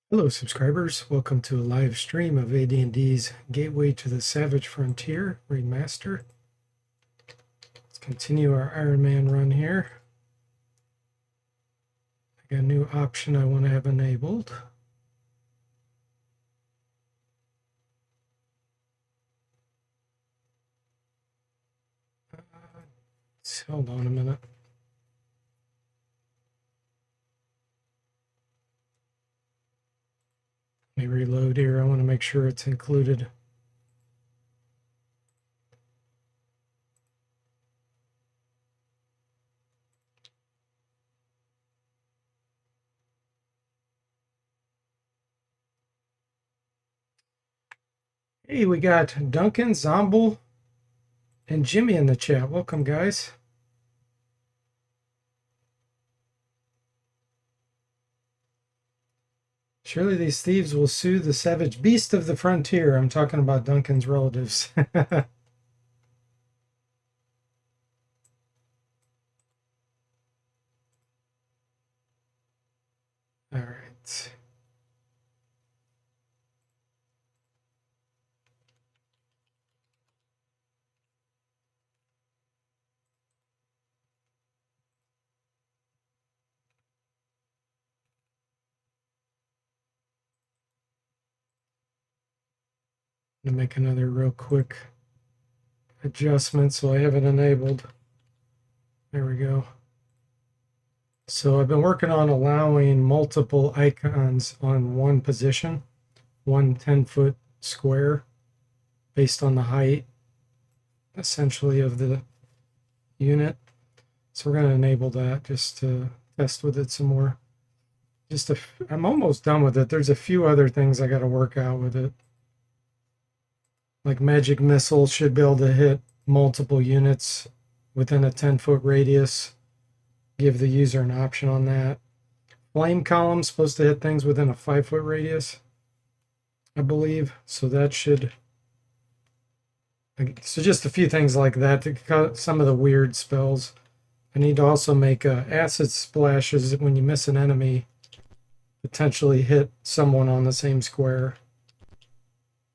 Hello subscribers, welcome to a live stream of AD&D's Gateway to the Savage Frontier Remaster. Let's continue our Iron Man run here. I got a new option I want to have enabled. Hold on a minute. Let me reload here. I want to make sure it's included. Hey, we got Duncan, Zomble, and Jimmy in the chat. Welcome, guys. Surely these thieves will sue the savage beast of the frontier. I'm talking about Duncan's relatives. All right. To make another real quick adjustment so I have it enabled. There we go. So I've been working on allowing multiple icons on one position, one 10-foot square based on the height essentially of the unit. So we're going to enable that just to test with it some more. I'm almost done with it. There's a few other things I got to work out with it. Like magic missile should be able to hit multiple units within a 10-foot radius. Give the user an option on that. Flame column supposed to hit things within a 5-foot radius, I believe. So that should. So just a few things like that to cut some of the weird spells. I need to also make acid splashes when you miss an enemy, potentially hit someone on the same square.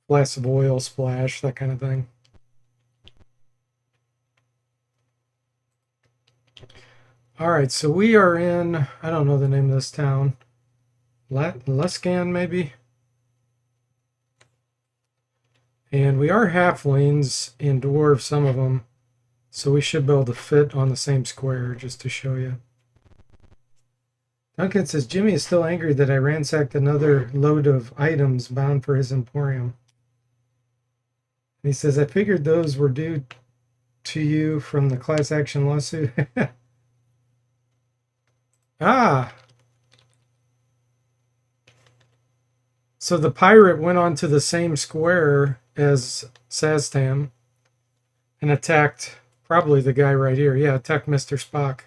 Flash of oil splash, that kind of thing. All right, so we are in, I don't know the name of this town. Luscan, maybe? And we are halflings and dwarves, some of them. So we should be able to fit on the same square, just to show you. Duncan says, Jimmy is still angry that I ransacked another load of items bound for his emporium. And he says, I figured those were due to you from the class action lawsuit. Ah! So the pirate went onto the same square as Saztam and attacked probably the guy right here. Yeah, attacked Mr. Spock.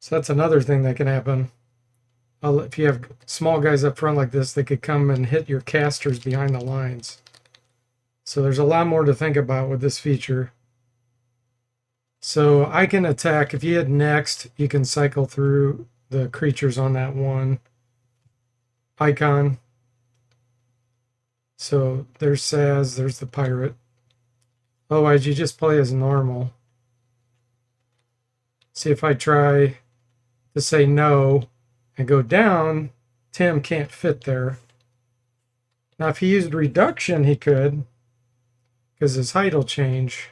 So that's another thing that can happen. If you have small guys up front like this, they could come and hit your casters behind the lines. So there's a lot more to think about with this feature. So I can attack. If you hit next, you can cycle through the creatures on that one icon. So there's Saz, there's the pirate. Otherwise, you just play as normal. See, if I try to say no and go down, Tim can't fit there. Now, if he used reduction, he could, because his height will change.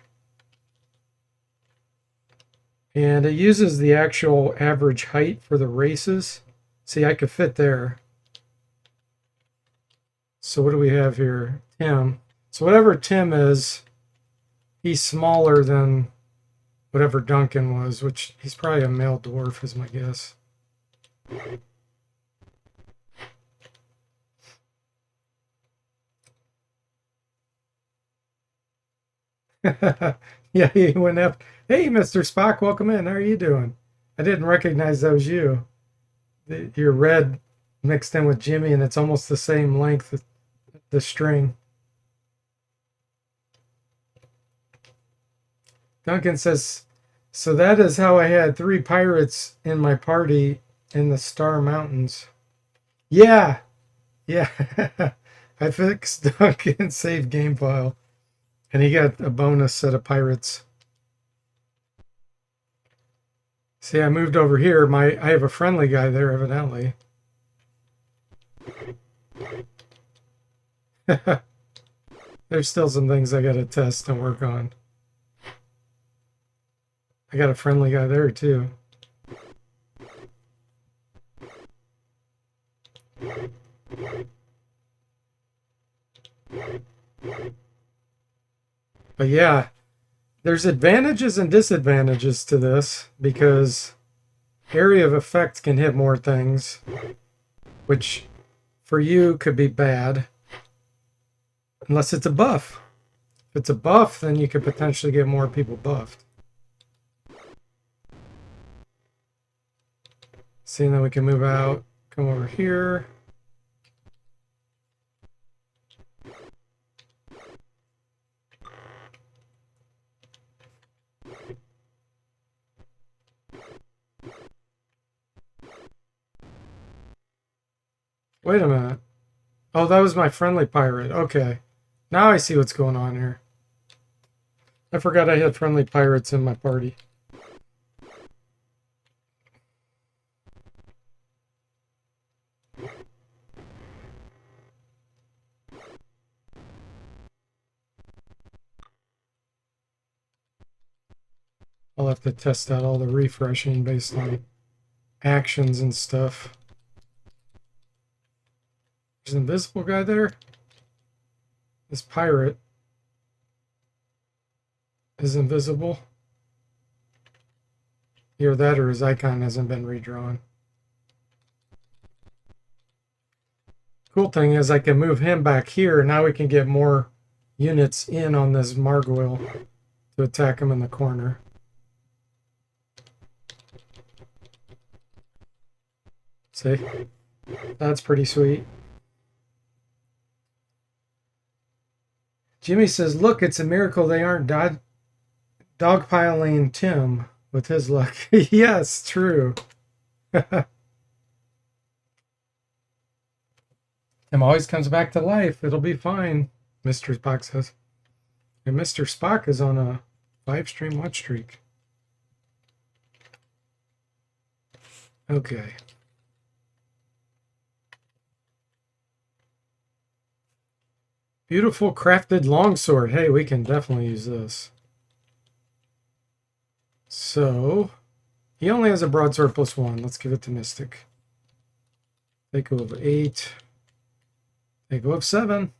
And it uses the actual average height for the races. See, I could fit there. So what do we have here? Tim. So whatever Tim is, he's smaller than whatever Duncan was, which he's probably a male dwarf is my guess. Yeah, he went up. Hey, Mr. Spock, welcome in. How are you doing? I didn't recognize that was you. Your red mixed in with Jimmy, and it's almost the same length, the string. Duncan says, so that is how I had 3 pirates in my party in the Star Mountains. Yeah, Yeah. I fixed Duncan's save game file. And he got a bonus set of pirates. See, I moved over here. I have a friendly guy there, evidently. There's still some things I gotta test and work on. I got a friendly guy there too. But yeah, there's advantages and disadvantages to this because area of effect can hit more things, which for you could be bad. Unless it's a buff. If it's a buff, then you could potentially get more people buffed. Seeing that we can move out, come over here. Wait a minute. Oh, that was my friendly pirate. Okay. Now I see what's going on here. I forgot I had friendly pirates in my party. I'll have to test out all the refreshing based on actions and stuff. There's an invisible guy there. This pirate is invisible. Either that or his icon hasn't been redrawn. Cool thing is I can move him back here. Now we can get more units in on this Margwil to attack him in the corner. See? That's pretty sweet. Jimmy says, look, it's a miracle they aren't dogpiling Tim with his luck. Yes, true. Tim always comes back to life. It'll be fine, Mr. Spock says. And Mr. Spock is on a 5-stream watch streak. Okay. Beautiful crafted longsword. Hey, we can definitely use this. So, he only has a broadsword +1. Let's give it to Mystic. They go of 8. They go of 7.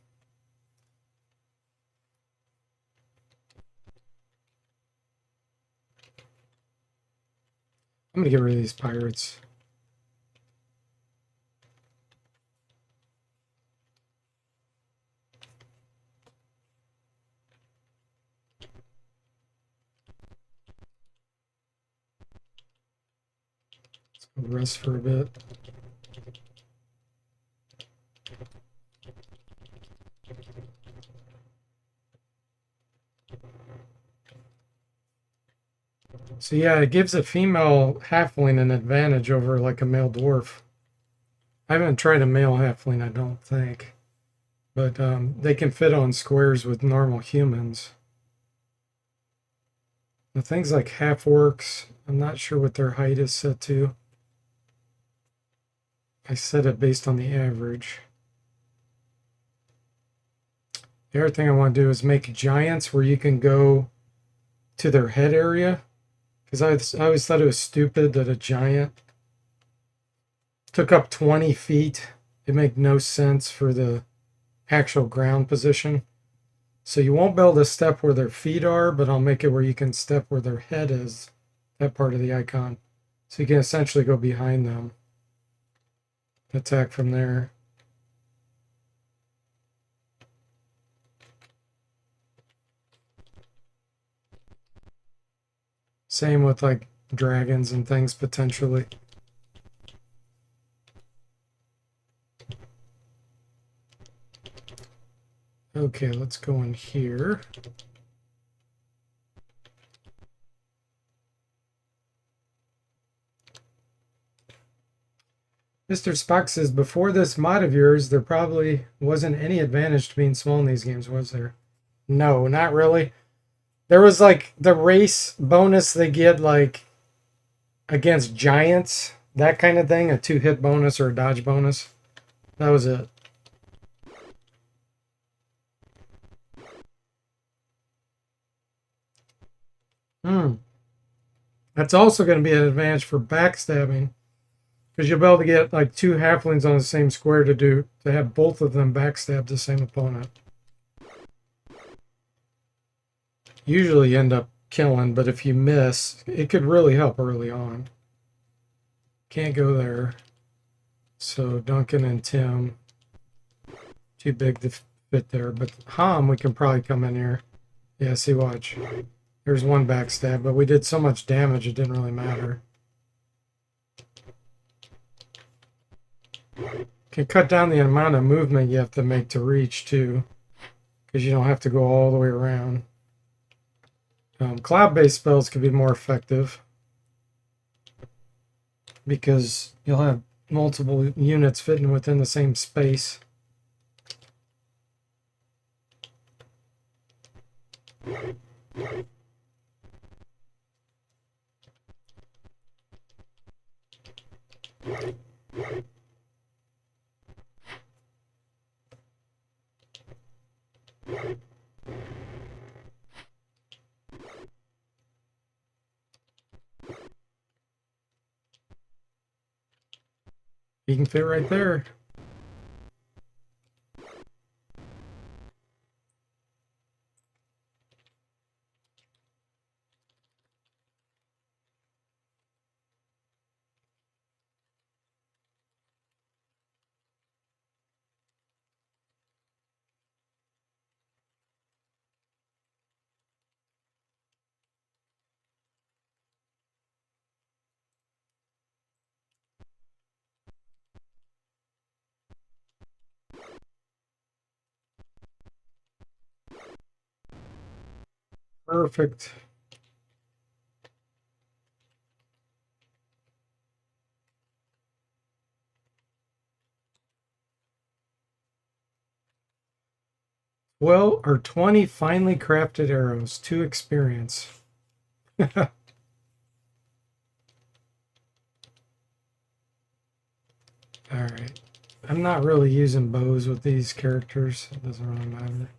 I'm going to get rid of these pirates. Let's go rest for a bit. So yeah, it gives a female halfling an advantage over like a male dwarf. I haven't tried a male halfling, I don't think. But they can fit on squares with normal humans. The things like half-orcs, I'm not sure what their height is set to. I set it based on the average. The other thing I want to do is make giants where you can go to their head area. Because I always thought it was stupid that a giant took up 20 feet. It made no sense for the actual ground position. So you won't be able to step where their feet are, but I'll make it where you can step where their head is, that part of the icon. So you can essentially go behind them. Attack from there. Same with like dragons and things potentially. Okay, let's go in here. Mr. Spock says, before this mod of yours, there probably wasn't any advantage to being small in these games, was there? No, not really. There was like the race bonus they get like against giants, that kind of thing, a 2-hit bonus or a dodge bonus. That was it. That's also going to be an advantage for backstabbing because you'll be able to get like 2 halflings on the same square to have both of them backstab the same opponent. Usually you end up killing, but if you miss, it could really help early on. Can't go there. So Duncan and Tim, too big to fit there. But Ham, we can probably come in here. Yeah, see, watch. There's one backstab, but we did so much damage it didn't really matter. Can cut down the amount of movement you have to make to reach too, because you don't have to go all the way around. Cloud-based spells could be more effective because you'll have multiple units fitting within the same space. You can fit right there. Perfect. Well, our 20 finely crafted arrows, 2 experience. All right. I'm not really using bows with these characters. It doesn't really matter.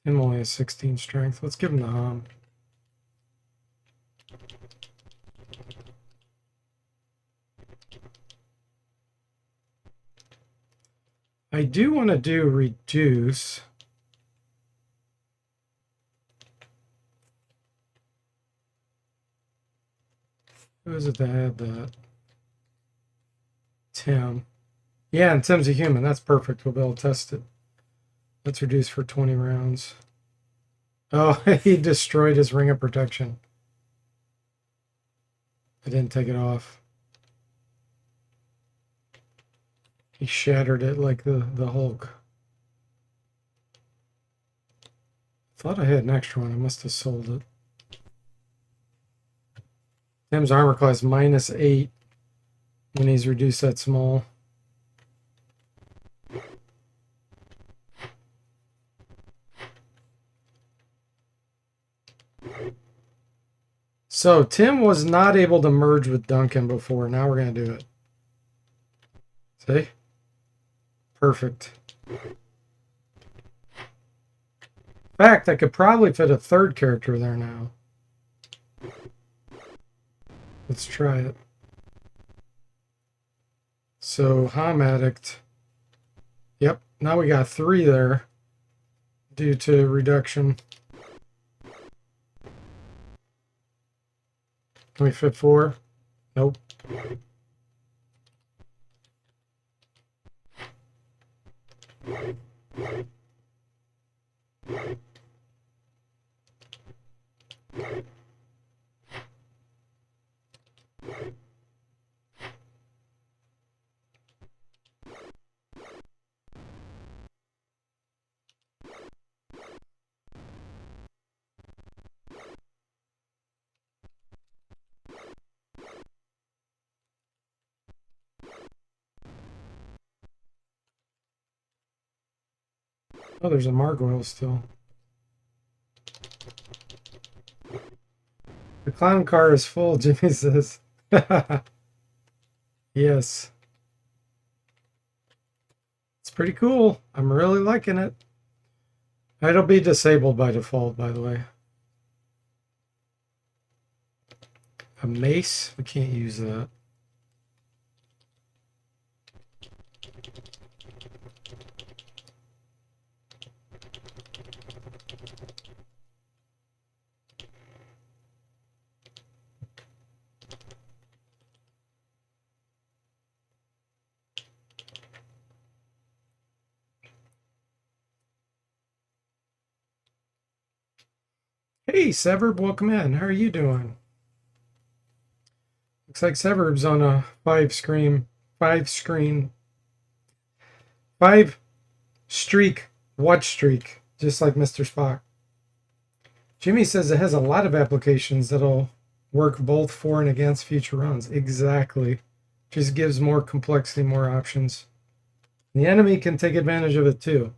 I'm only a 16 strength. Let's give him the hum. I do want to do reduce. Who is it that had that? Tim. Yeah, and Tim's a human. That's perfect. We'll be able to test it. Let's reduce for 20 rounds. Oh, he destroyed his ring of protection. I didn't take it off. He shattered it like the Hulk. Thought I had an extra one. I must have sold it. Tim's armor class -8 when he's reduced that small. So Tim was not able to merge with Duncan before. Now we're going to do it. See? Perfect. In fact, I could probably fit a 3rd character there now. Let's try it. So, Ham Addict. Yep, now we got 3 there due to reduction. Can we fit 4? Nope. Oh, there's a margoyle still. The clown car is full, Jimmy says. Yes. It's pretty cool. I'm really liking it. It'll be disabled by default, by the way. A mace? We can't use that. Hey, Severb, welcome in. How are you doing? Looks like Severb's on a five streak watch streak, just like Mr. Spock. Jimmy says it has a lot of applications that'll work both for and against future runs. Exactly. Just gives more complexity, more options. The enemy can take advantage of it too.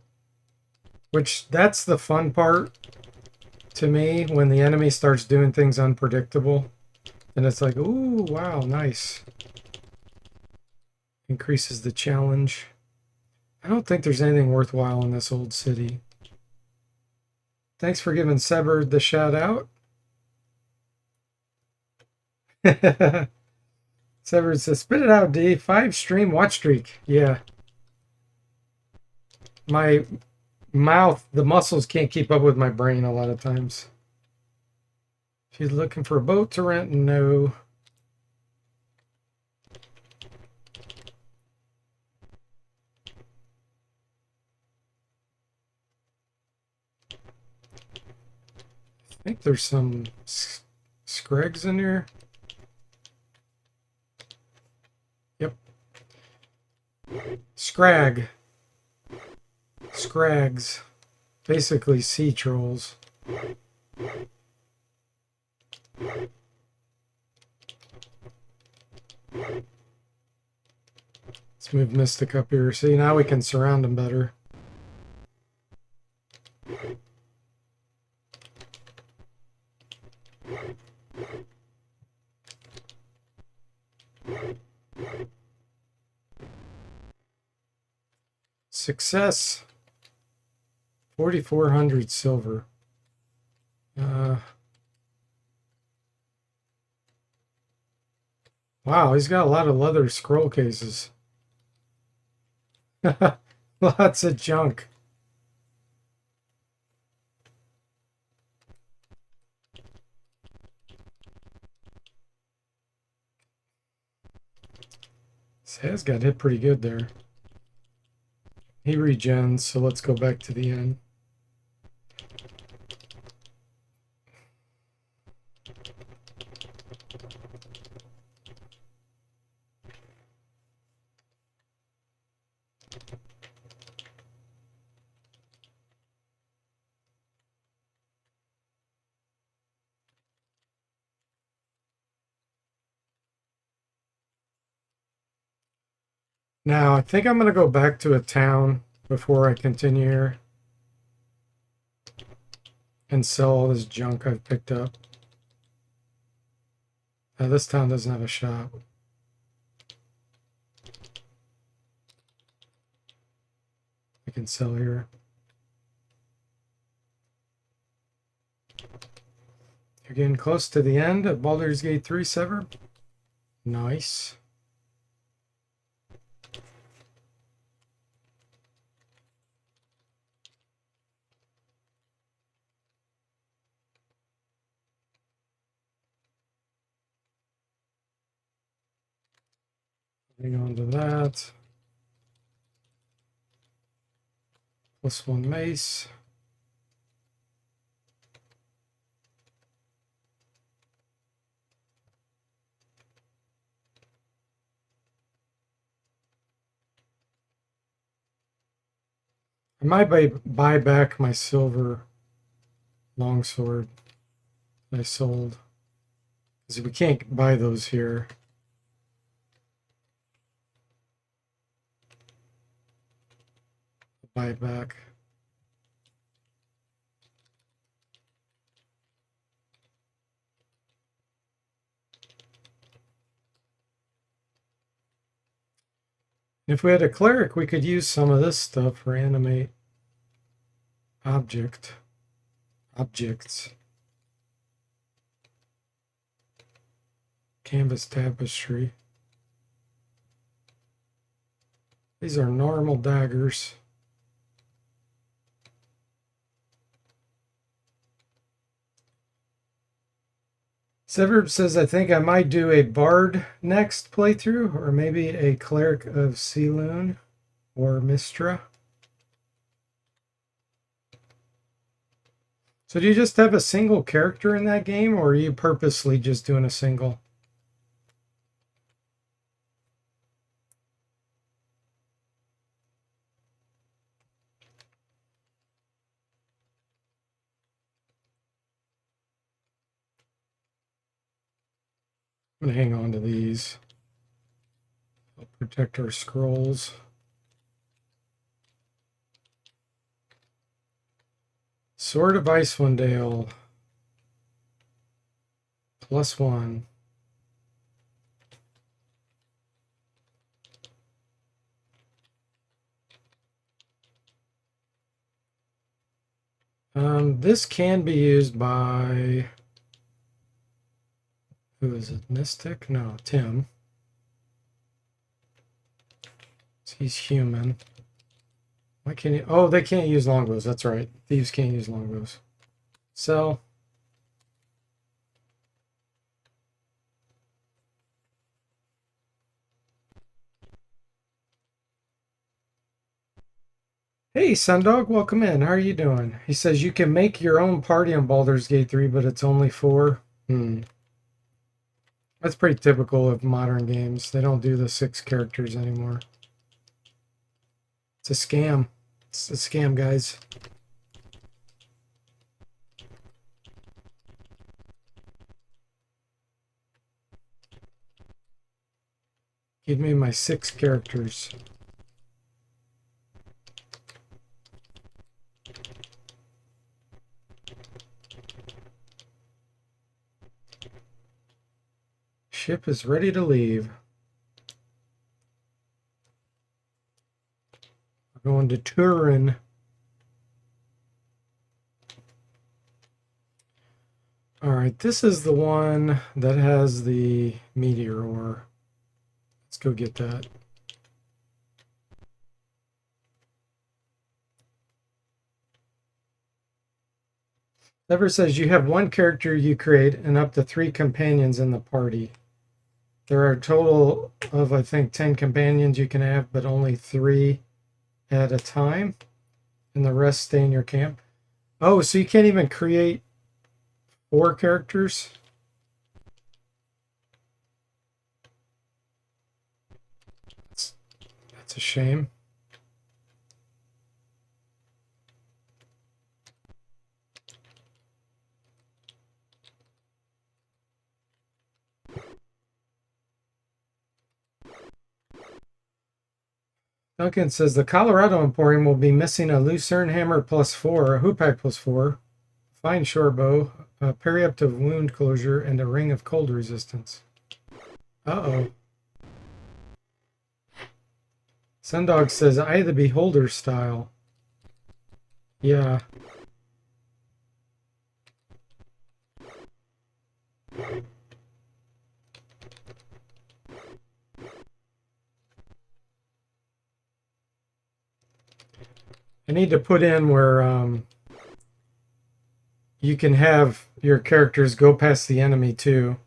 Which, that's the fun part to me, when the enemy starts doing things unpredictable. And it's like, ooh, wow, nice. Increases the challenge. I don't think there's anything worthwhile in this old city. Thanks for giving Severed the shout out. Severed says, spit it out, D. 5 stream watch streak. Yeah. My mouth, the muscles can't keep up with my brain a lot of times. She's looking for a boat to rent. No. I think there's some scrags in here. Yep. Scrags. Basically sea trolls. Let's move Mystic up here. See, now we can surround him better. Success. 4,400 silver. Wow, he's got a lot of leather scroll cases. Lots of junk. His head's got hit pretty good there. He regens, so let's go back to the end. Now, I think I'm going to go back to a town before I continue here and sell all this junk I've picked up. Now, this town doesn't have a shop. I can sell here. You're getting close to the end of Baldur's Gate 3, Sever. Nice. Hang on to that. +1 mace. I might buy back my silver longsword I sold. Because we can't buy those here. Buy it back. If we had a cleric, we could use some of this stuff for animate objects. Canvas tapestry. These are normal daggers. Severed says, I think I might do a bard next playthrough, or maybe a cleric of Sealoon or Mistra. So do you just have a single character in that game, or are you purposely just doing a single? I'm going to hang on to these. I'll protect our scrolls. Sword of Icewind Dale. +1. This can be used by, who is it? Mystic? No, Tim. He's human. Why can't you? Oh, they can't use longbows. That's right. Thieves can't use longbows. So, hey, Sundog, welcome in. How are you doing? He says you can make your own party on Baldur's Gate 3, but it's only 4. That's pretty typical of modern games. They don't do the 6 characters anymore. It's a scam. It's a scam, guys. Give me my 6 characters. Ship is ready to leave. We're going to Turin. All right, this is the one that has the meteor ore. Let's go get that. Ever says you have one character you create and up to 3 companions in the party. There are a total of, I think, 10 companions you can have, but only 3 at a time. And the rest stay in your camp. Oh, so you can't even create 4 characters? That's a shame. Duncan says the Colorado Emporium will be missing a Lucerne Hammer +4, a Hoopak +4, fine short bow, a periaptive wound closure, and a ring of cold resistance. Uh-oh. Sundog says, Eye the Beholder style. Yeah. I need to put in where you can have your characters go past the enemy too,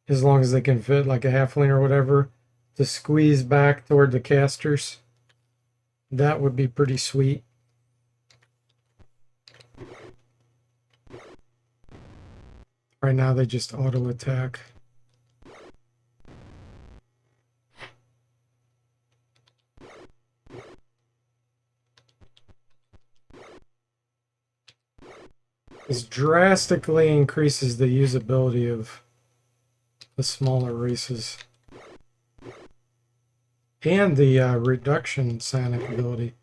as long as they can fit like a halfling or whatever, to squeeze back toward the casters. That would be pretty sweet. Right now they just auto attack. This drastically increases the usability of the smaller races. And the reduction psionic ability.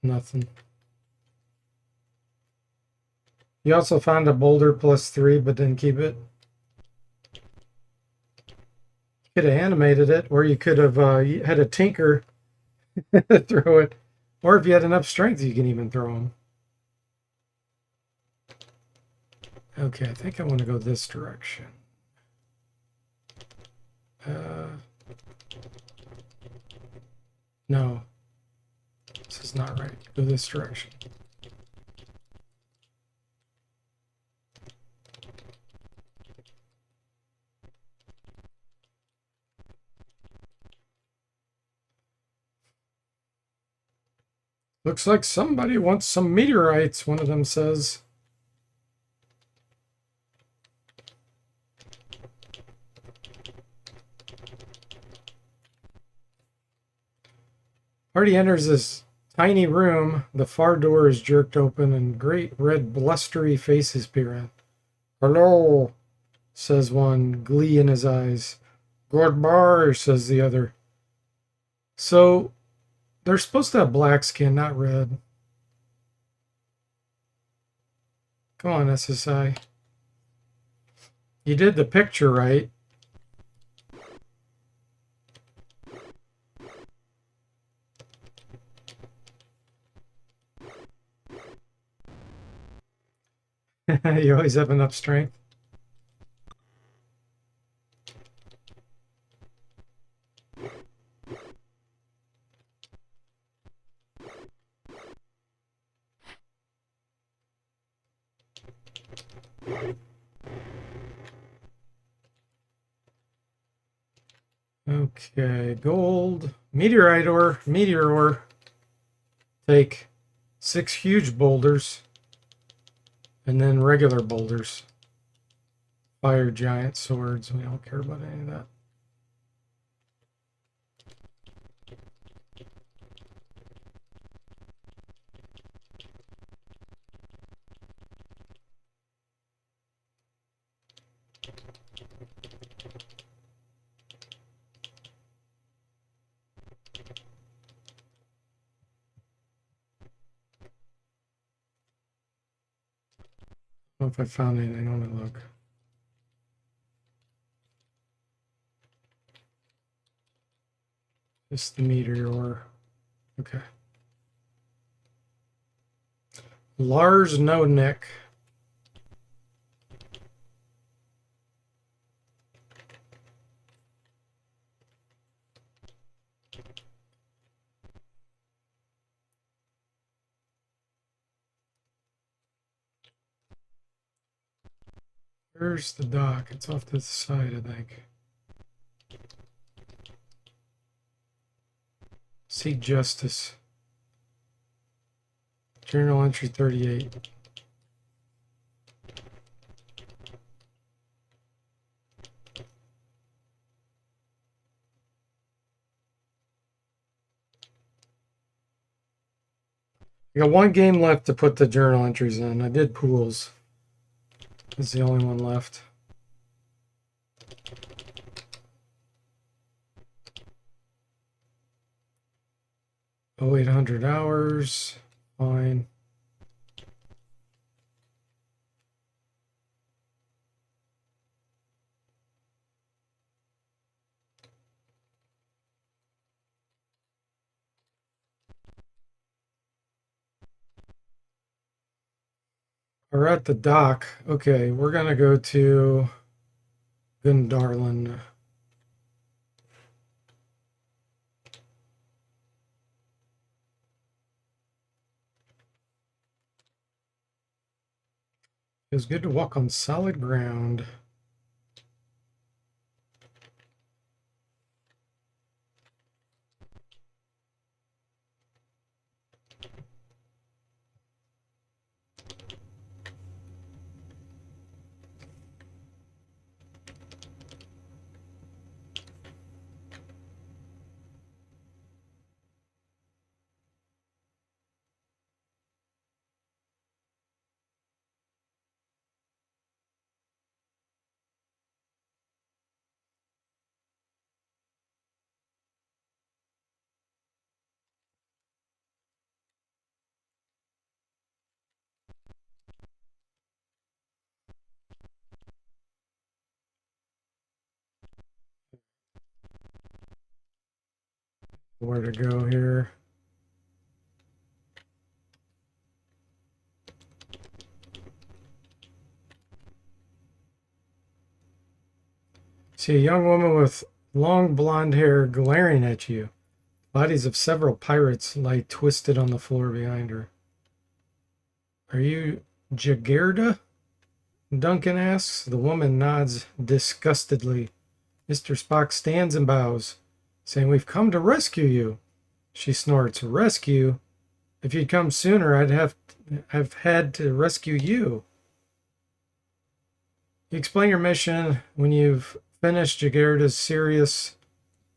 Nothing. You also found a boulder +3, but didn't keep it. Could have animated it, or you could have had a tinker throw it. Or if you had enough strength, you can even throw them. Okay, I think I want to go this direction. No, this is not right. Go this direction. Looks like somebody wants some meteorites, one of them says. Party enters this tiny room. The far door is jerked open and great red blustery faces peer in. Hello, says one, glee in his eyes. Goodbye, says the other. So they're supposed to have black skin, not red. Come on, SSI. You did the picture right. You always have enough strength. Okay, gold, meteorite ore, meteor ore. Take 6 huge boulders and then regular boulders. Fire giant swords. We don't care about any of that. I don't know if I found anything on it. Look. Just the meteor. Okay. Lars No Nick. Where's the dock? It's off to the side, I think. Seek justice. Journal entry 38. I got one game left to put the journal entries in. I did pools. It's the only one left. Oh, 800 hours. Fine. We're at the dock. Okay, we're gonna go to Gundarlin. Feels good to walk on solid ground. Where to go here? See a young woman with long blonde hair glaring at you. Bodies of several pirates lie twisted on the floor behind her. Are you Jagerda? Duncan asks. The woman nods disgustedly. Mr. Spock stands and bows, saying, "We've come to rescue you." She snorts, "Rescue? If you'd come sooner, I've had to rescue you." You explain your mission. When you've finished, Jagerda's serious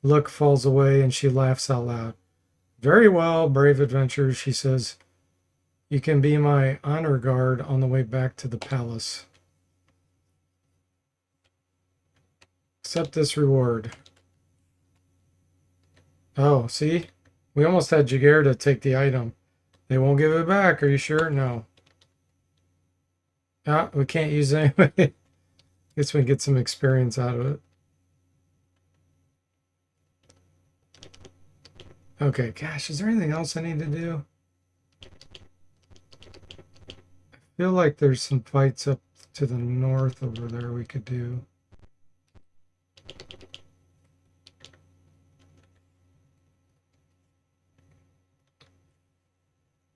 look falls away and she laughs out loud. "Very well, brave adventurers," she says. "You can be my honor guard on the way back to the palace. Accept this reward." Oh, see? We almost had Jagerda take the item. They won't give it back. Are you sure? No. Ah, we can't use it anyway. Guess we can get some experience out of it. Okay, gosh, is there anything else I need to do? I feel like there's some fights up to the north over there we could do.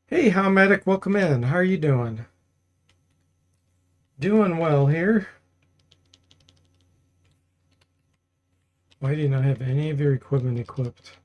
Hey, How Medic, welcome in. How are you doing? Doing well here. Why do you not have any of your equipment equipped?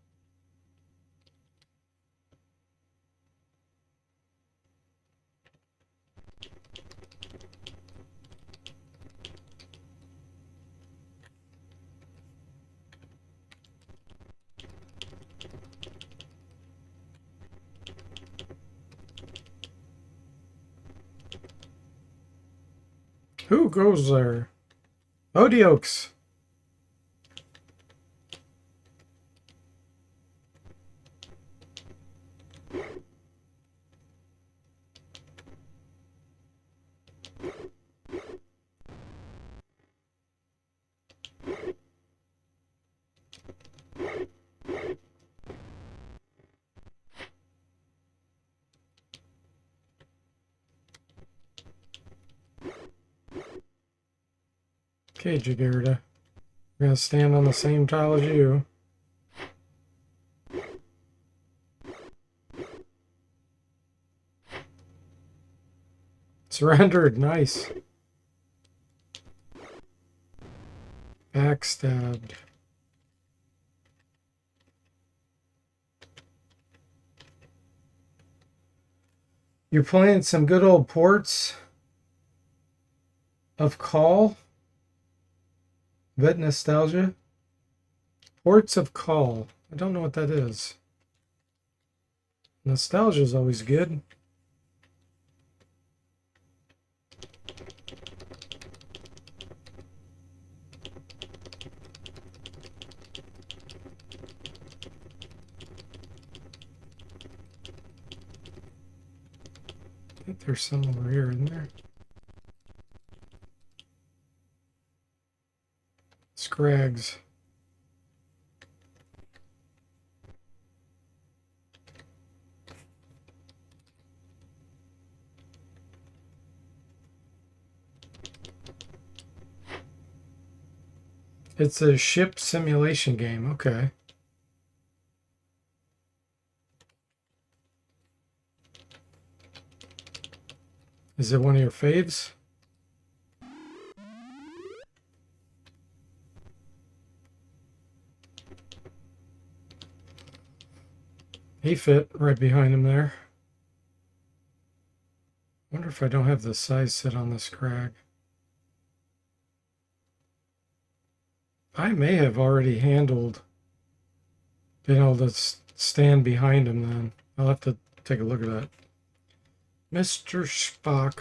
Who goes there? Odiokes. Okay, Jagerda. We're going to stand on the same tile as you. Surrendered. Nice. Backstabbed. You're playing some good old ports of Call. Vet nostalgia. Ports of Call. I don't know what that is. Nostalgia is always good. I think there's some over here, isn't there? Scrags. It's a ship simulation game. Okay. Is it one of your faves? He fit right behind him there. Wonder if I don't have the size set on this crag. I may have already handled being able to stand behind him then. I'll have to take a look at that. Mr. Spock.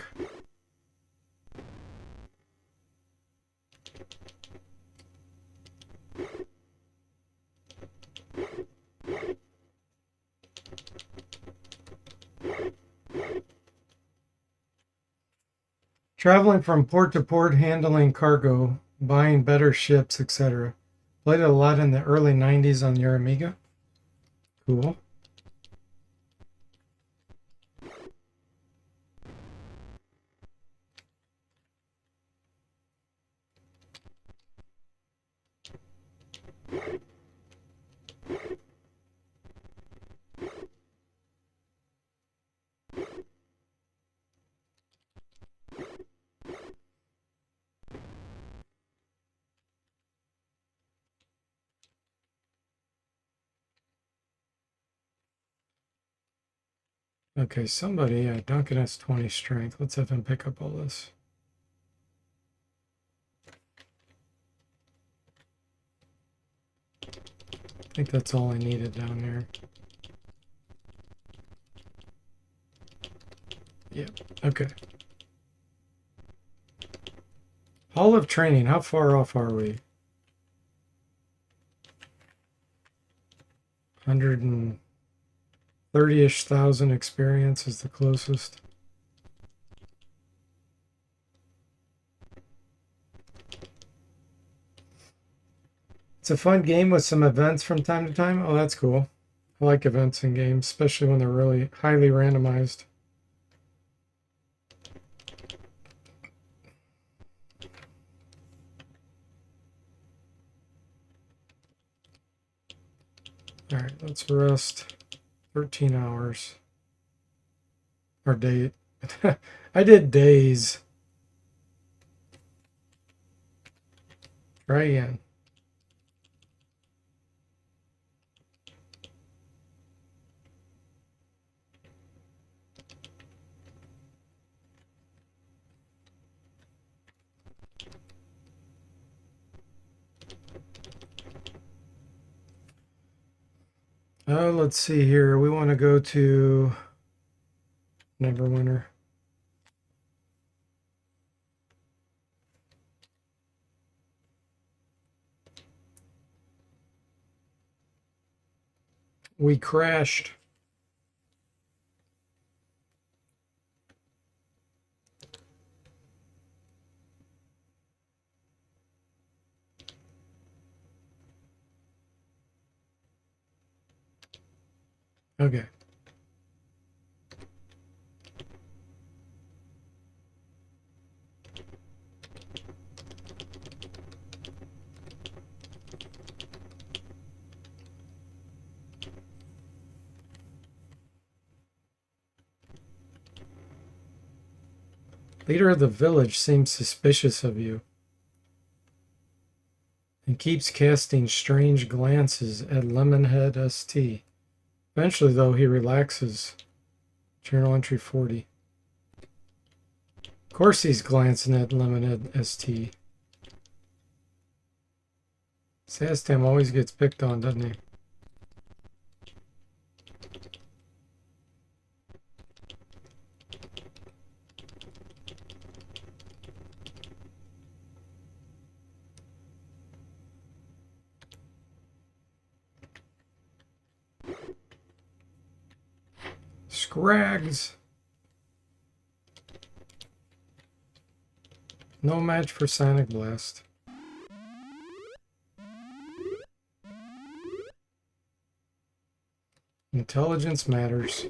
Traveling from port to port, handling cargo, buying better ships, etc. Played it a lot in the early 90s on your Amiga. Cool. Okay, somebody, yeah, Duncan has 20 strength. Let's have him pick up all this. I think that's all I needed down there. Yep, okay. Hall of Training, how far off are we? 130-ish thousand experience is the closest. It's a fun game with some events from time to time. Oh, that's cool. I like events in games, especially when they're really highly randomized. All right, let's rest 13 hours. Or day. I did days. Try again. Let's see here. We want to go to Neverwinter. We crashed. Okay. Leader of the village seems suspicious of you and keeps casting strange glances at Lemonhead ST. Eventually, though, he relaxes. Journal entry 40. Of course he's glancing at Lemonhead ST. Sastam always gets picked on, doesn't he? Scrags. No match for Sonic Blast. Intelligence matters.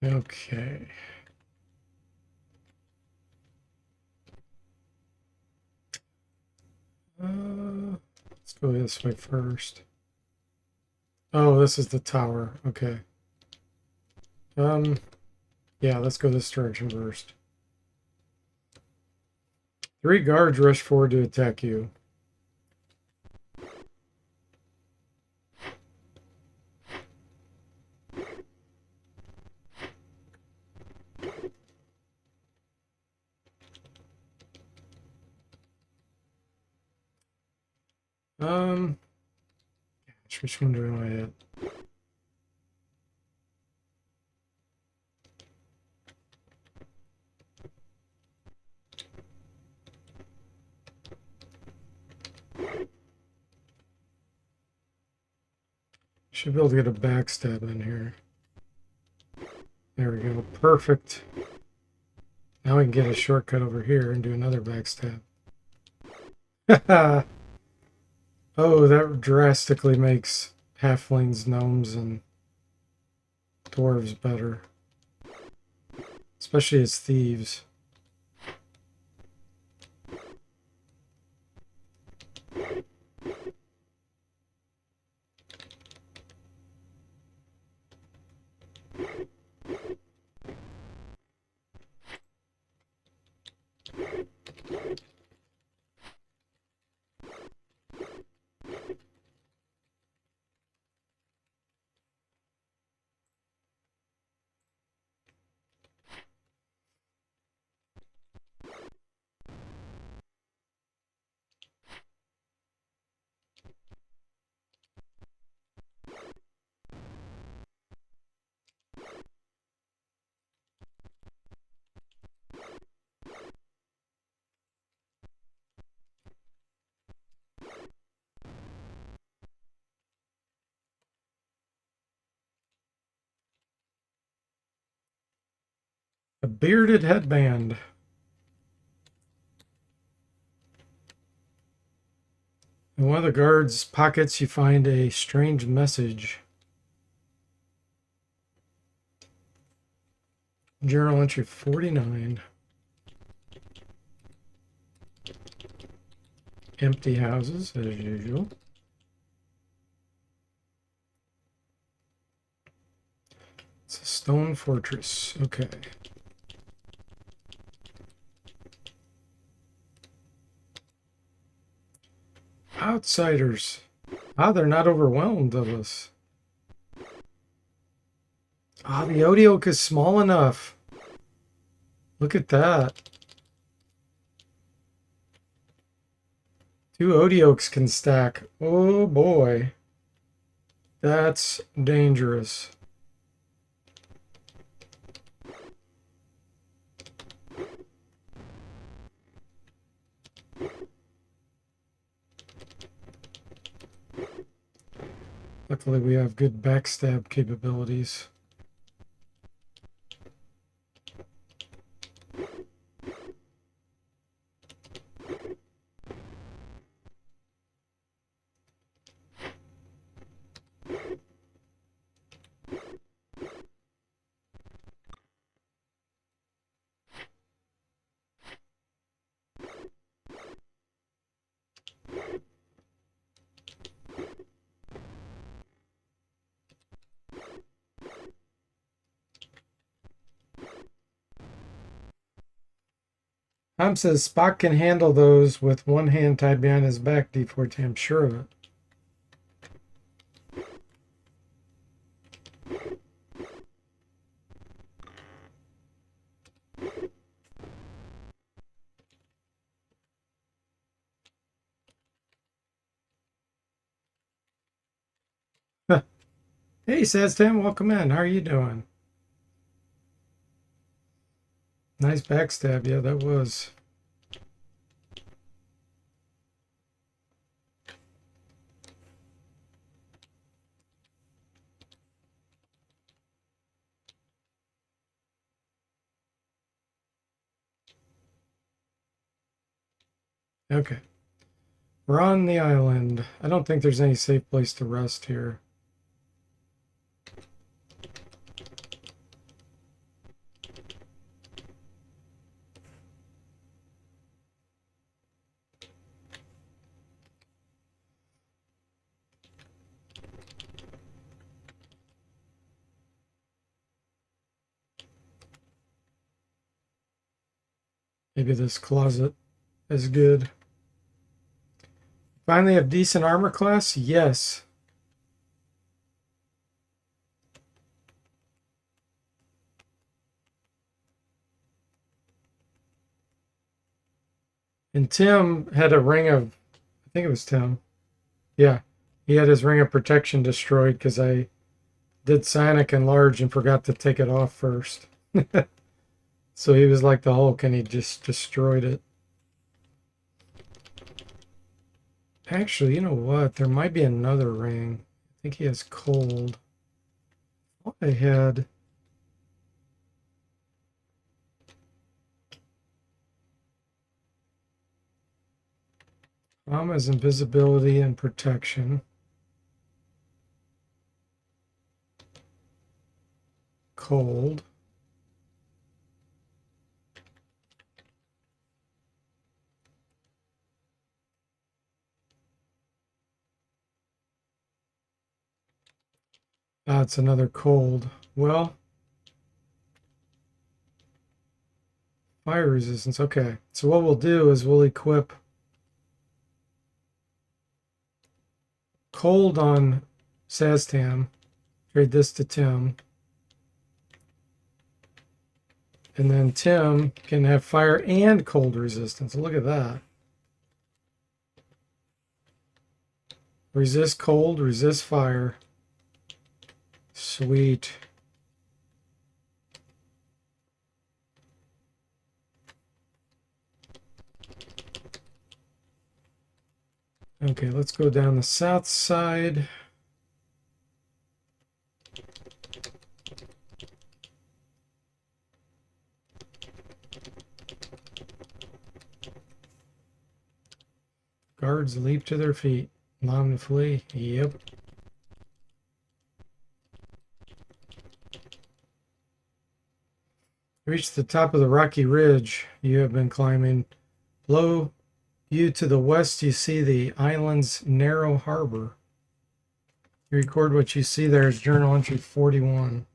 Okay. Let's go this way first. Oh, this is the tower. Okay. Yeah, let's go this direction first. 3 guards rush forward to attack you. Which one do I hit? Should be able to get a backstab in here. There we go. Perfect. Now we can get a shortcut over here and do another backstab. Oh, that drastically makes halflings, gnomes, and dwarves better. Especially as thieves. A bearded headband. In one of the guards' pockets, you find a strange message. Journal entry 49. Empty houses, as usual. It's a stone fortress. Okay. Outsiders. Ah, they're not overwhelmed of us. Ah, the Odeoke is small enough. Look at that. 2 Odeokes can stack. Oh boy. That's dangerous. Luckily we have good backstab capabilities. Tom says Spock can handle those with one hand tied behind his back, DFortae. I'm sure of it. Hey, Saztam, welcome in. How are you doing? Nice backstab. Yeah, that was. Okay. We're on the island. I don't think there's any safe place to rest here. Maybe this closet is good. Finally have decent armor class? Yes. And Tim had a ring of, I think it was Tim. Yeah, he had his ring of protection destroyed because I did Psionic Enlarge and forgot to take it off first. So he was like the Hulk and he just destroyed it. Actually, you know what? There might be another ring. think he has cold. I had has invisibility and protection. Cold. That's another cold. Well, fire resistance. Okay. So what we'll do is we'll equip cold on Saztam. Trade this to Tim. And then Tim can have fire and cold resistance. Look at that. Resist cold, resist fire. Sweet. Okay, let's go down the south side. Guards leap to their feet. Allow them to flee. Yep. Reach the top of the rocky ridge you have been climbing. Below you to the west, you see the island's narrow harbor. You record what you see there as journal entry 41.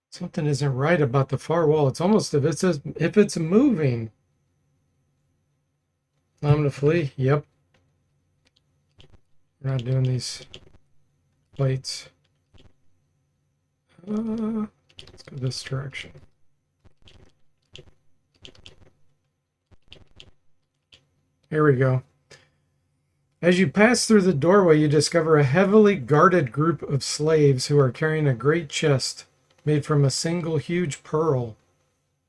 Something isn't right about the far wall. It's almost if it's moving. I'm gonna flee. Yep. We're not doing these plates. Let's go this direction. Here we go. As you pass through the doorway, you discover a heavily guarded group of slaves who are carrying a great chest made from a single huge pearl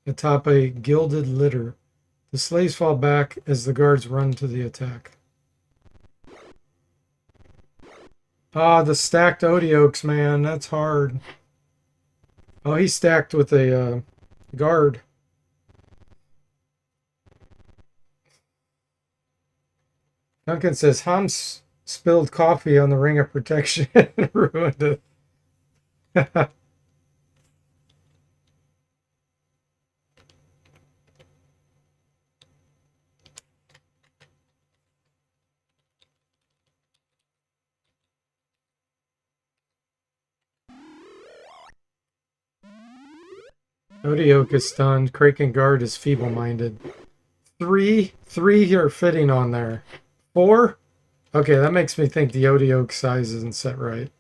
atop a gilded litter. The slaves fall back as the guards run to the attack. Ah, the stacked Odioaks, man. That's hard. Oh, he's stacked with a guard. Duncan says, Hans spilled coffee on the ring of protection and ruined it. Odioak is stunned. Kraken Guard is feeble-minded. Three are fitting on there. 4? Okay, that makes me think the Odioak size isn't set right.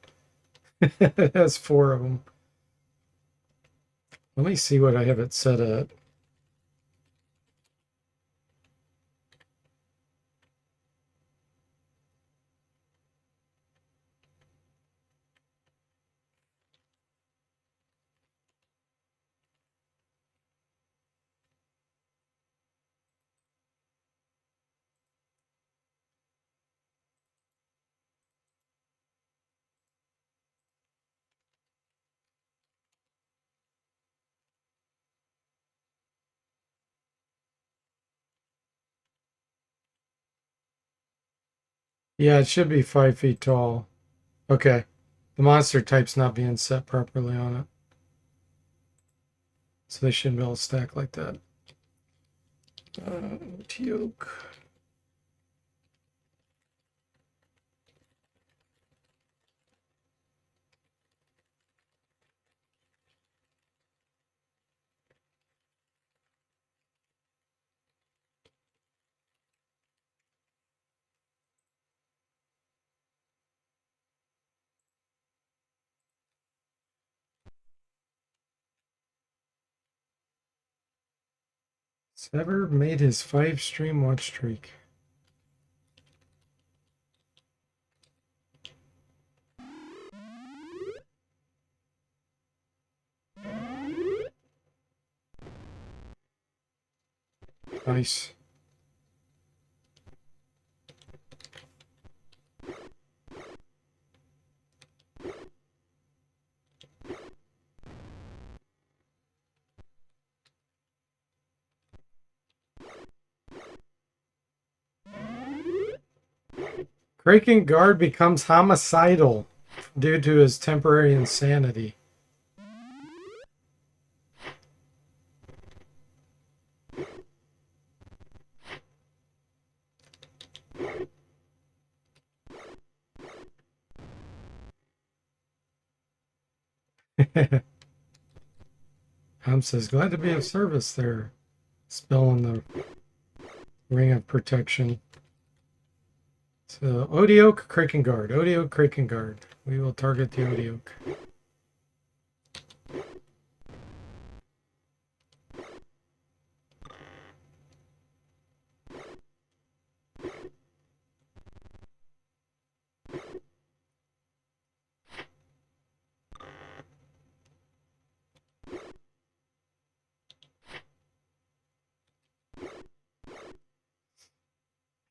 It has 4 of them. Let me see what I have it set at. Yeah, it should be 5 feet tall. Okay. The monster type's not being set properly on it. So they shouldn't be able to stack like that. Teoke. Sever made his 5-stream watch streak. Nice. Kraken Guard becomes homicidal due to his temporary insanity. Ham says, glad to be of service there. Spelling the Ring of Protection. So, Odioke, Kraken Guard. Odioke, Kraken Guard. We will target the Odioke.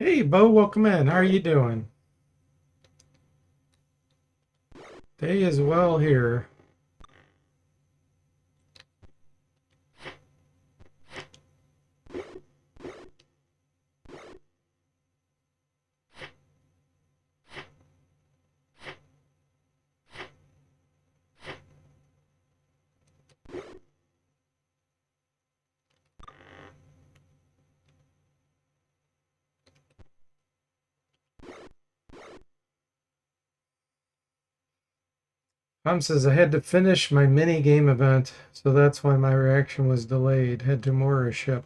Hey, Bo, welcome in. How are you doing? Day is well here. Tom says, I had to finish my mini game event, so that's why my reaction was delayed. Head to Mora ship.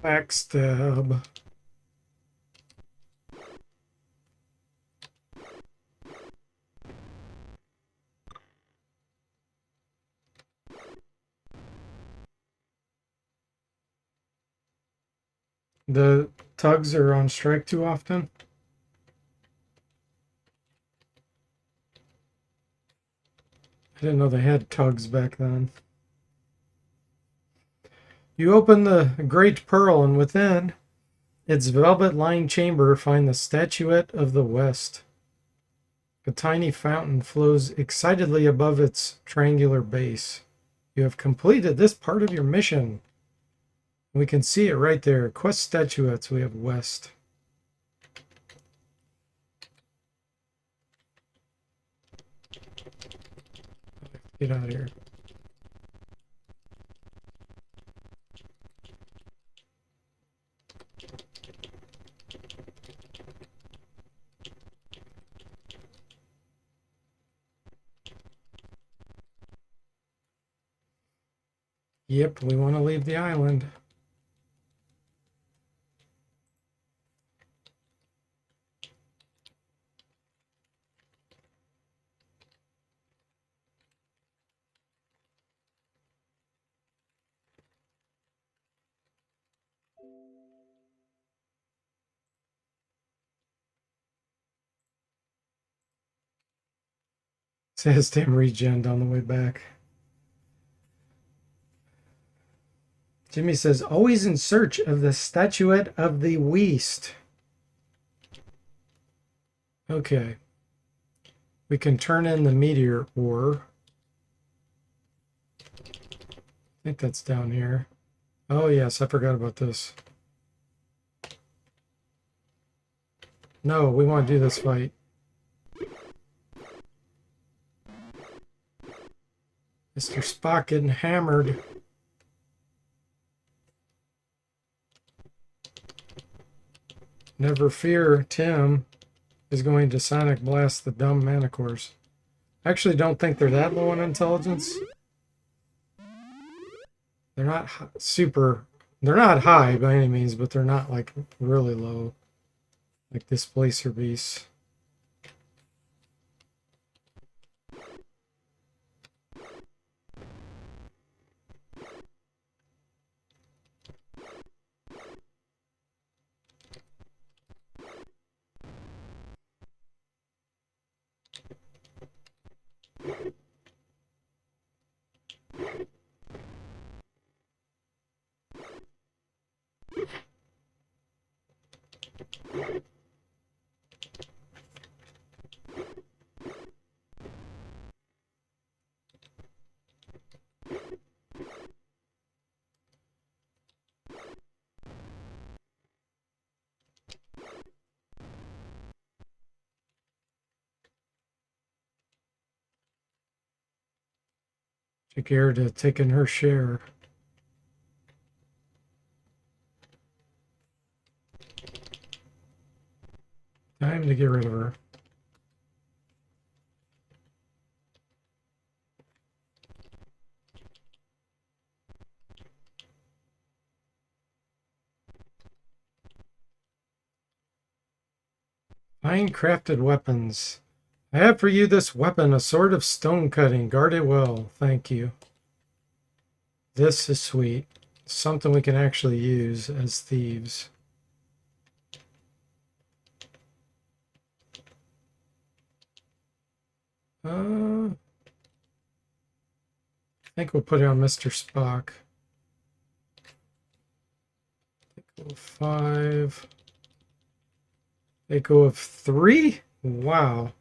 Backstab. The tugs are on strike too often. I didn't know they had tugs back then. You open the Great Pearl, and within its velvet-lined chamber find the Statuette of the West. A tiny fountain flows excitedly above its triangular base. You have completed this part of your mission. We can see it right there. Quest statuettes. We have West. Get out of here. Yep, we want to leave the island. Says Tim regened on the way back. Jimmy says, always in search of the Statuette of the West. Okay. We can turn in the meteor ore. I think that's down here. Oh, yes, I forgot about this. No, we want to do this fight. Mr. Spock getting hammered. Never fear, Tim. is going to sonic blast the dumb manticores. I actually don't think they're that low on intelligence. They're not super. They're not high by any means, but they're not like really low, like displacer beasts. Jagerda taking her share. Time to get rid of her. Fine crafted weapons. I have for you this weapon, a sword of stone cutting. Guard it well. Thank you. This is sweet. Something we can actually use as thieves. I think we'll put it on Mr. Spock. Go 5. They go of 3? Wow.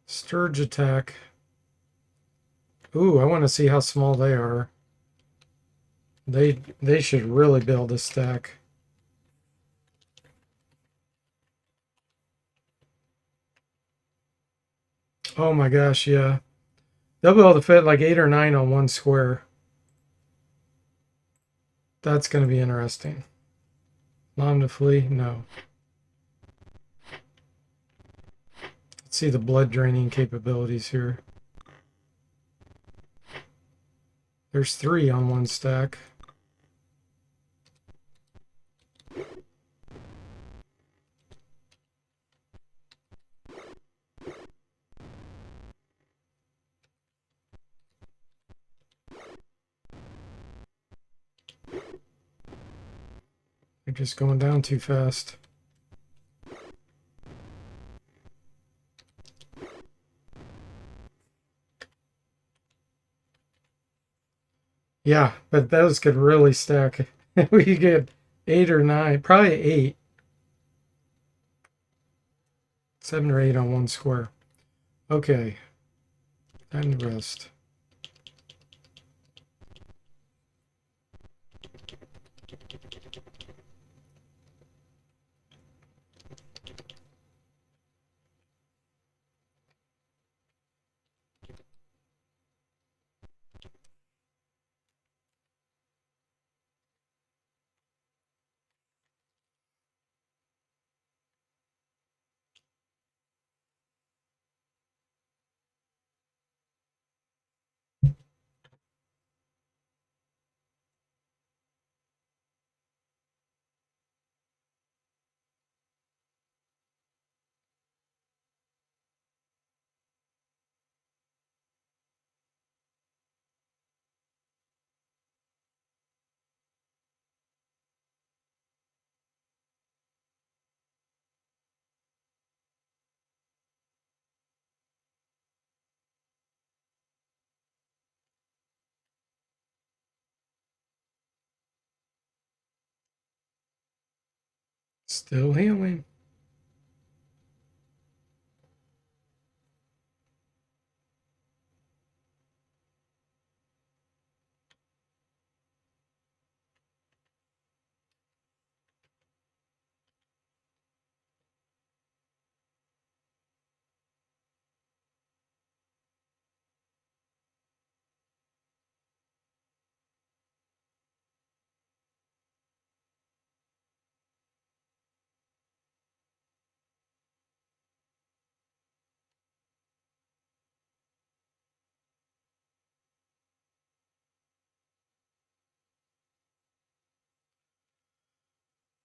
Sturge attack. Ooh, I want to see how small they are. They should really build a stack. Oh my gosh, yeah. They'll be able to fit like 8 or 9 on one square. That's going to be interesting. Nom to flee? No. Let's see the blood draining capabilities here. There's 3 on one stack. They're just going down too fast. Yeah, but those could really stack. We get 8 or 9, probably 8. 7 or 8 on one square. Okay, time to rest. Still healing.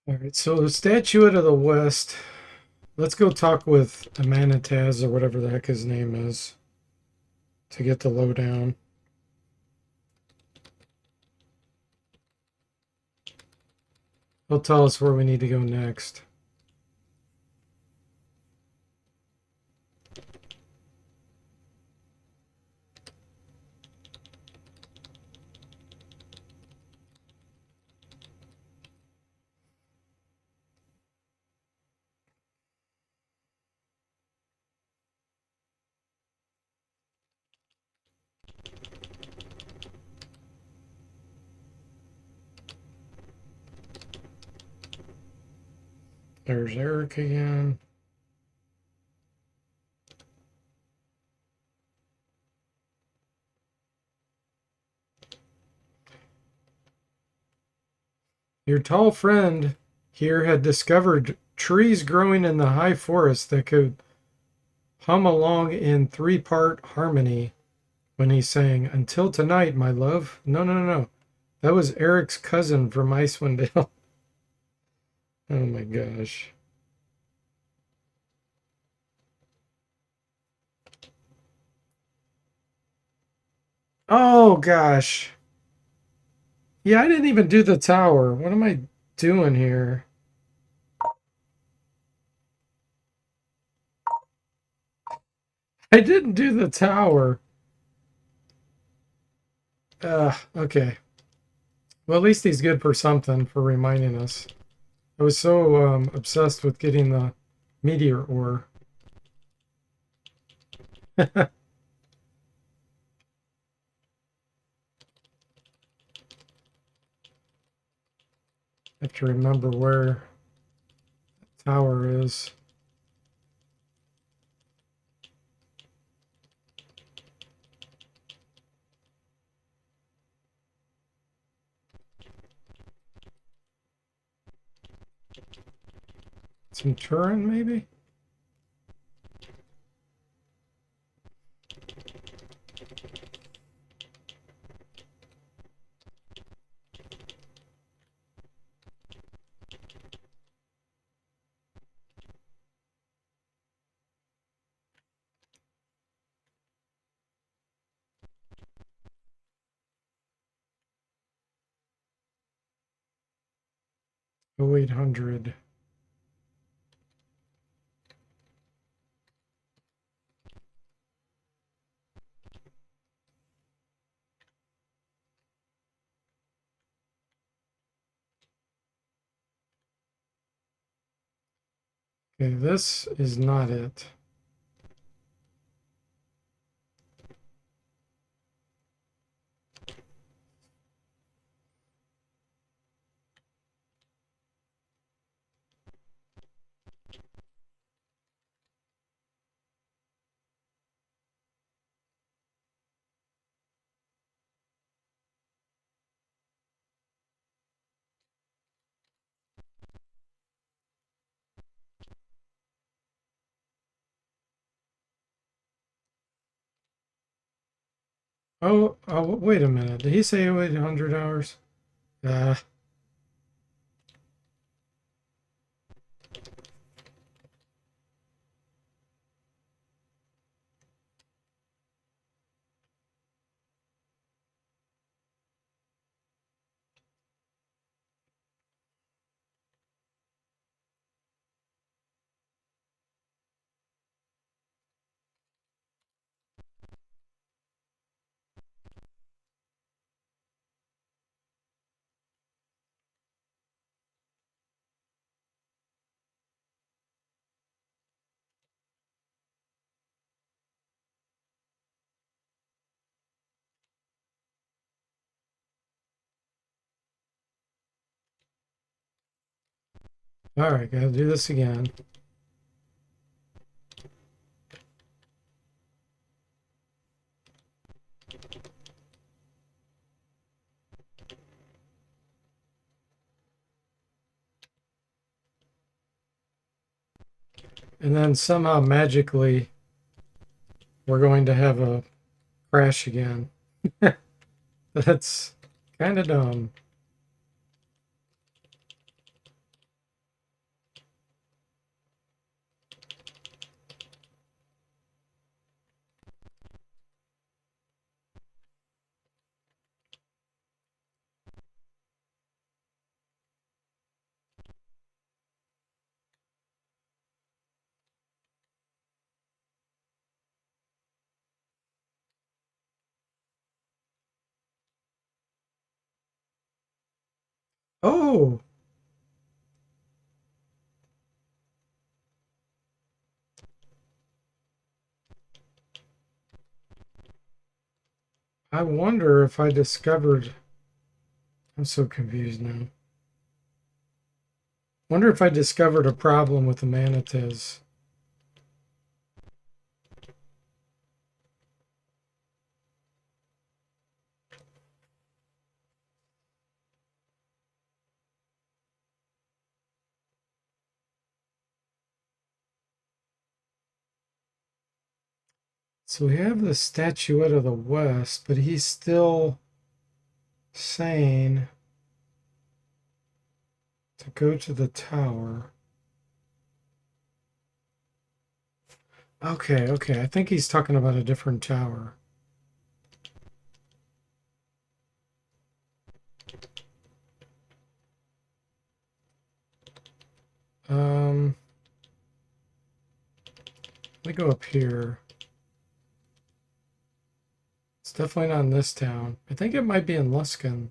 All right, so the statuette of the West. Let's go talk with Amanitaz or whatever the heck his name is to get the lowdown. He'll tell us where we need to go next. There's Eric again. Your tall friend here had discovered trees growing in the high forest that could hum along in three-part harmony when he sang, "Until tonight, my love." No, no, no, no. That was Eric's cousin from Icewind Dale. Oh my gosh. Oh gosh. Yeah, I didn't even do the tower. What am I doing here? I didn't do the tower. Okay. Well, at least he's good for something for reminding us. I was so obsessed with getting the meteor ore. I have to remember where the tower is. Centurion, maybe? Oh, 800. Okay, this is not it. Oh, wait a minute. Did he say 800 hours? Uh, all right, gotta do this again. And then somehow magically we're going to have a crash again. That's kind of dumb. Oh! I wonder if I discovered... I'm so confused now. Wonder if I discovered a problem with the manatees. So we have the statuette of the West, but he's still saying to go to the tower. Okay, okay. I think he's talking about a different tower. Let me go up here. It's definitely not in this town. I think it might be in Luskin.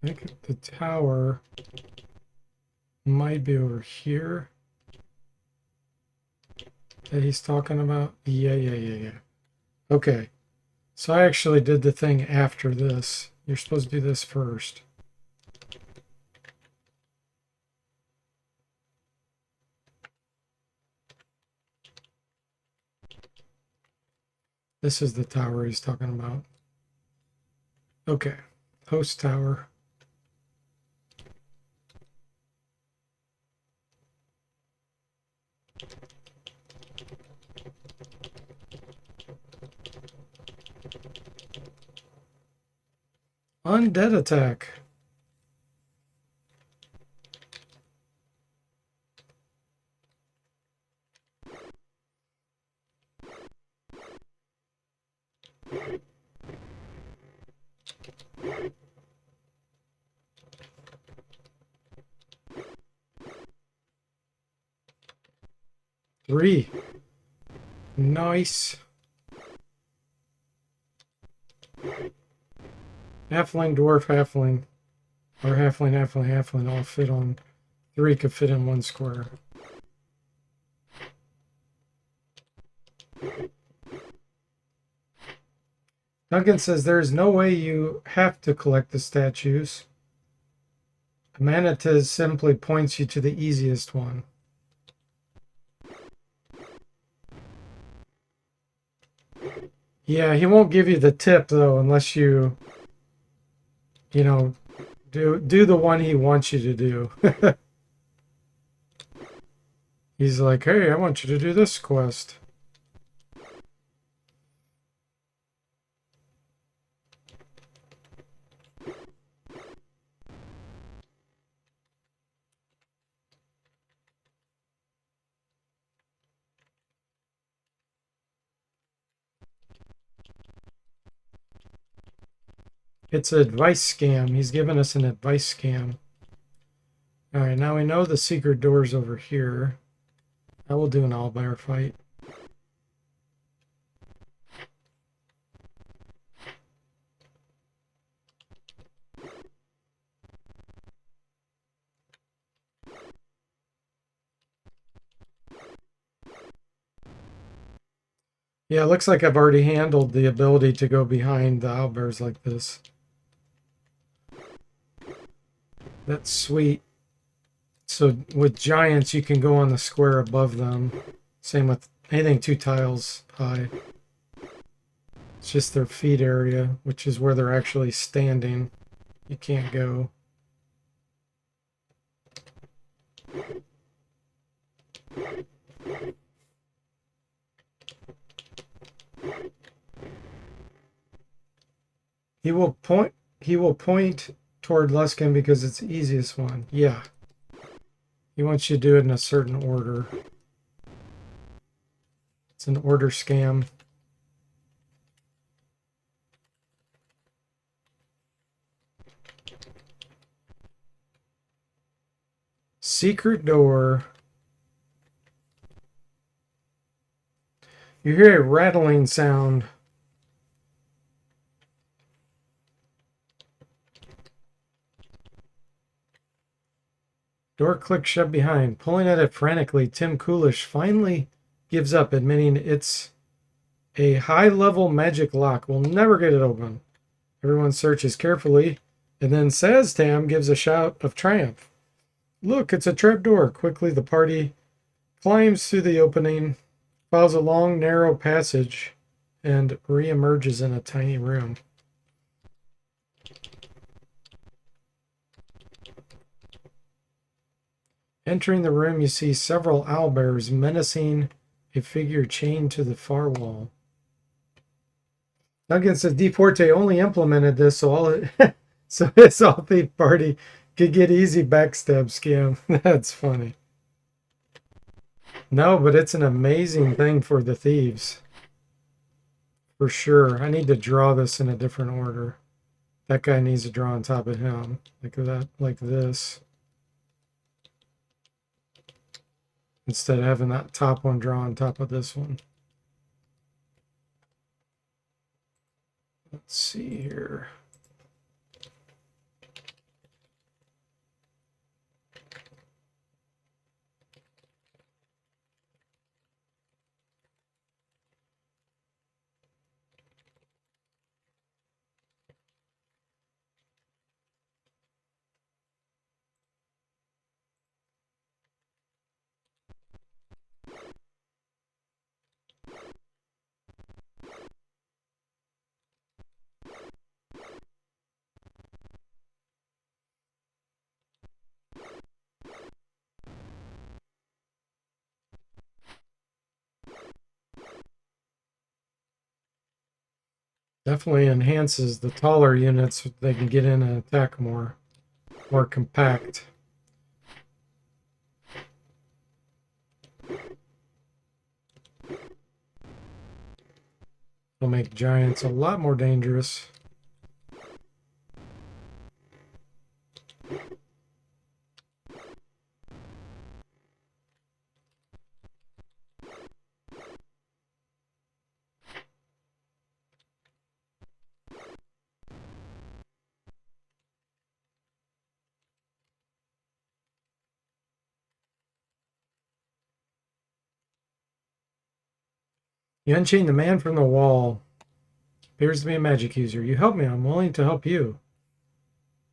I think the tower might be over here that he's talking about. Yeah. Okay. So I actually did the thing after this. You're supposed to do this first. This is the tower he's talking about. Okay. Host tower. Undead attack. Three. Nice. Halfling, dwarf, halfling. Or halfling all fit on. Three could fit in one square. Duncan says there is no way you have to collect the statues. Manatee simply points you to the easiest one. Yeah, he won't give you the tip though unless you know, do the one he wants you to do. He's like, "Hey, I want you to do this quest." It's an advice scam. He's giving us an advice scam. All right, now we know the secret door's over here. I will do an owlbear fight. Yeah, it looks like I've already handled the ability to go behind the owlbears like this. That's sweet. So with giants, you can go on the square above them. Same with anything 2 tiles high. It's just their feet area, which is where they're actually standing. You can't go. He will point toward Luskin because it's the easiest one. Yeah. He wants you to do it in a certain order. It's an order scam. secret door. You hear a rattling sound. Door clicks shut behind. Pulling at it frantically, Tim Coolish finally gives up, admitting it's a high-level magic lock. We'll never get it open. Everyone searches carefully, and then Saztam gives a shout of triumph. Look, it's a trapdoor. Quickly, the party climbs through the opening, follows a long, narrow passage, and re-emerges in a tiny room. Entering the room, you see several owlbears menacing a figure chained to the far wall. Duncan says DFortae only implemented this so his all thief party could get easy backstab scam. That's funny. No, but it's an amazing thing for the thieves. For sure. I need to draw this in a different order. That guy needs to draw on top of him. Like that, like this. Instead of having that top one draw on top of this one. Let's see here. Definitely enhances the taller units. They can get in and attack more compact. It'll make giants a lot more dangerous. You unchain the man from the wall. Appears to be a magic user. You help me. I'm willing to help you.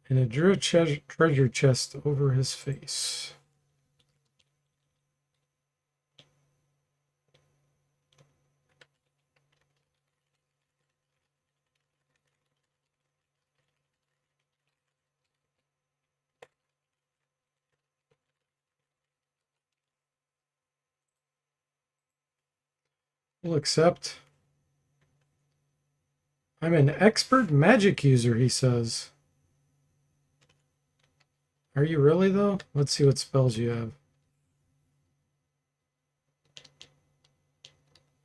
And it drew a treasure chest over his face. We'll accept. I'm an expert magic user, he says. Are you really, though? Let's see what spells you have.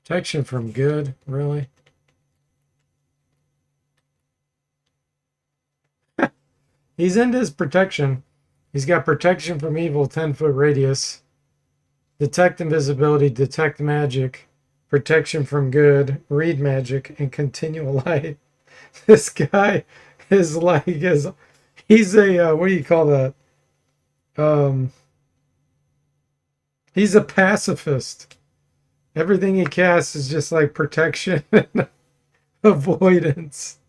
Protection from good, really? He's into his protection. He's got protection from evil, 10-foot radius. Detect invisibility, detect magic. Protection from good, read magic, and continual light. This guy is like, he's a, what do you call that? He's a pacifist. Everything he casts is just like protection and avoidance.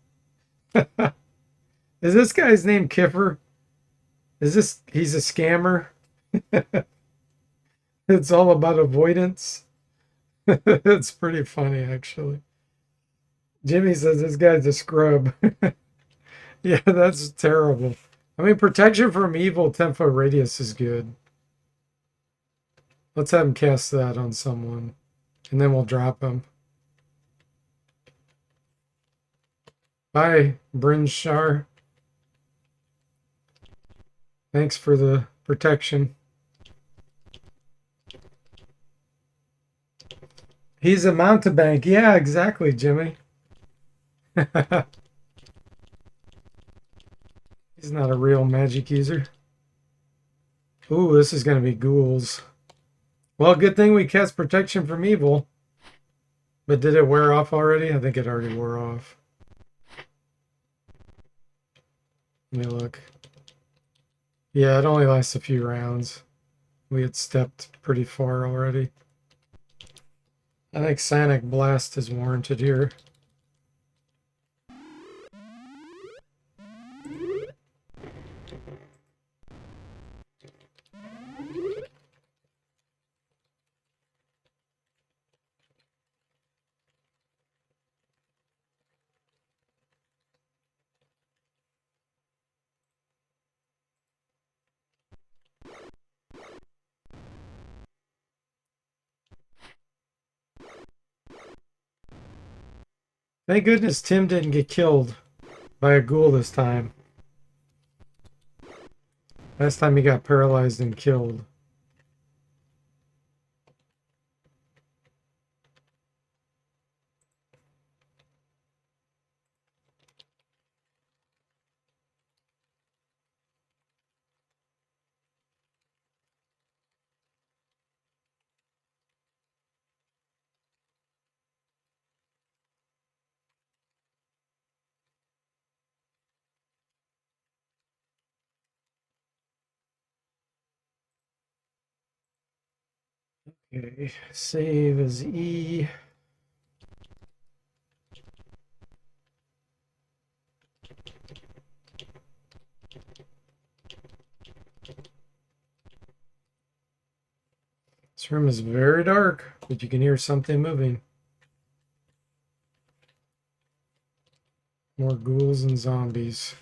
Is this guy's name Kiffer? He's a scammer? It's all about avoidance. It's pretty funny, actually. Jimmy says this guy's a scrub. Yeah, that's terrible. I mean, protection from evil, 10-foot radius is good. Let's have him cast that on someone, and then we'll drop him. Bye, Brinshar. Thanks for the protection. He's a mountebank. Yeah, exactly, Jimmy. He's not a real magic user. Ooh, this is going to be ghouls. Well, good thing we cast protection from evil. But did it wear off already? I think it already wore off. Let me look. Yeah, it only lasts a few rounds. We had stepped pretty far already. I think Sonic Blast is warranted here. Thank goodness Tim didn't get killed by a ghoul this time. Last time he got paralyzed and killed. Okay, save as E. This room is very dark, but you can hear something moving. More ghouls and zombies.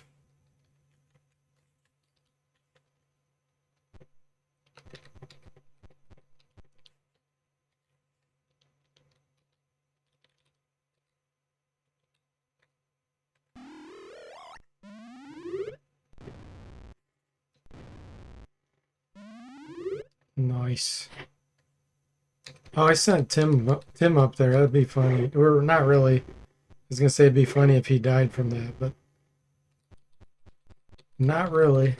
Nice. Oh, I sent Tim up there. That'd be funny. Or not really. I was gonna say it'd be funny if he died from that, but not really.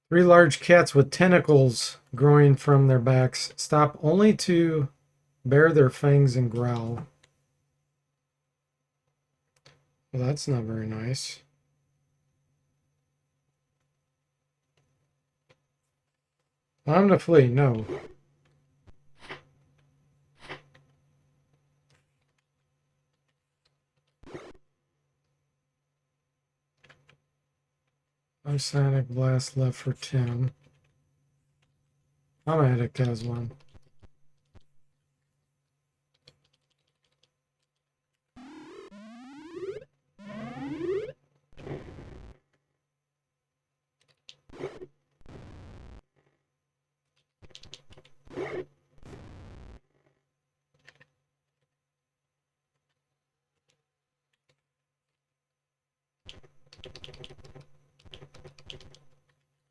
Three large cats with tentacles growing from their backs stop only to bare their fangs and growl. Well, that's not very nice. I'm to flee. No. No Sonic Blast left for Tim. I'm addict has one.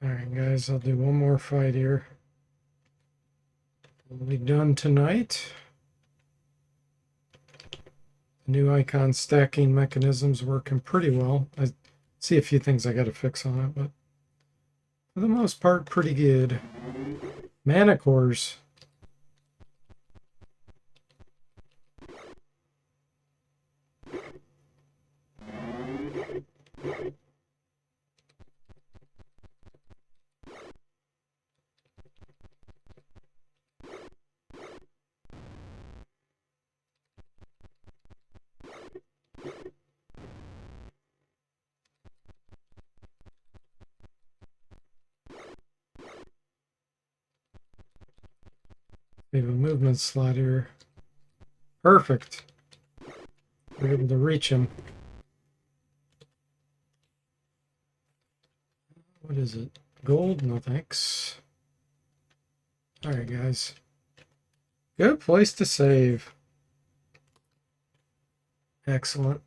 Alright, guys, I'll do one more fight here. We'll be done tonight. The new icon stacking mechanism's working pretty well. I see a few things I got to fix on it, but for the most part, pretty good. Mana cores. We have a movement slot here. Perfect. We're able to reach him. What is it? Gold? No thanks. Alright, guys. Good place to save. Excellent.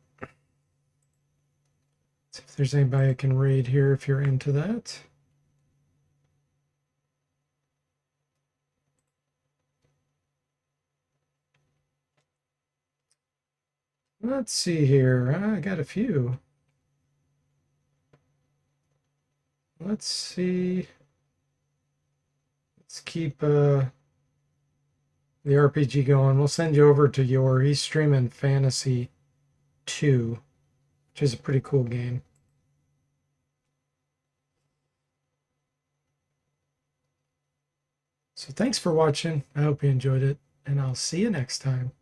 See if there's anybody I can raid here if you're into that. Let's see here. I got a few. Let's see. Let's keep the RPG going. We'll send you over to your. He's streaming Fantasy 2, which is a pretty cool game. So thanks for watching. I hope you enjoyed it, and I'll see you next time.